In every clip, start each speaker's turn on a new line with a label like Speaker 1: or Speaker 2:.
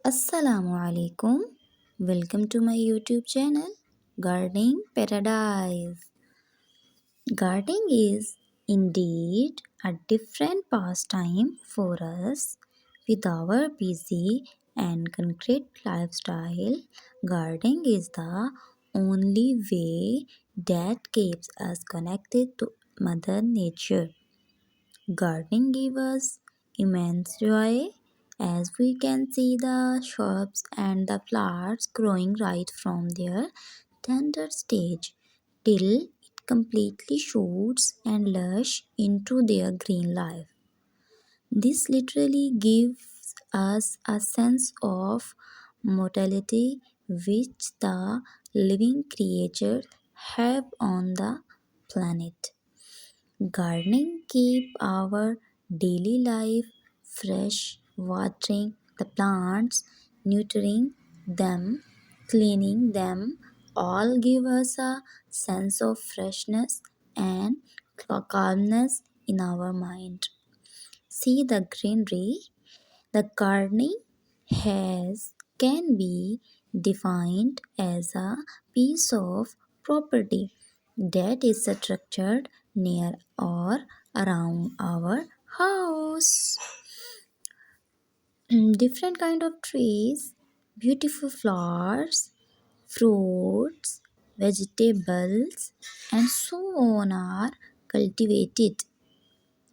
Speaker 1: Assalamu alaikum. Welcome to my YouTube channel, Gardening Paradise. Gardening is indeed a different pastime for us. With our busy and concrete lifestyle, gardening is the only way that keeps us connected to Mother Nature. Gardening gives us immense joy as we can see the shrubs and the flowers growing right from their tender stage till it completely shoots and lush into their green life. This literally gives us a sense of mortality which the living creatures have on the planet. Gardening keep our daily life fresh, watering the plants, nurturing them, cleaning them, all give us a sense of freshness and calmness in our mind. See the greenery the gardening has can be defined as a piece of property that is structured near or around our house. Different kind of trees, beautiful flowers, fruits, vegetables, and so on are cultivated.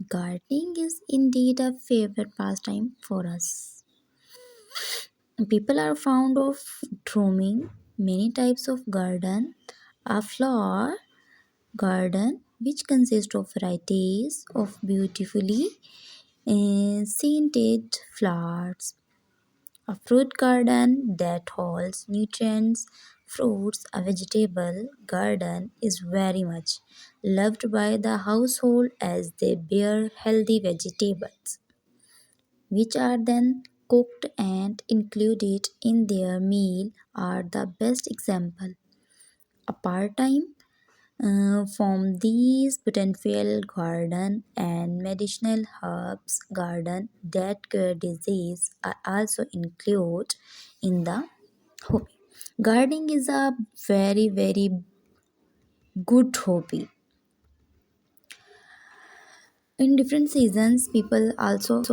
Speaker 1: Gardening is indeed a favorite pastime for us. People are fond of grooming many types of garden. A flower garden which consists of varieties of beautifully scented flowers. A fruit garden that holds nutrients, fruits, a vegetable garden is very much loved by the household as they bear healthy vegetables which are then cooked and included in their meal are the best example. A part-time from these botanical garden and medicinal herbs garden that cure disease are also included in the hobby. Gardening is a very good hobby. In different seasons, people also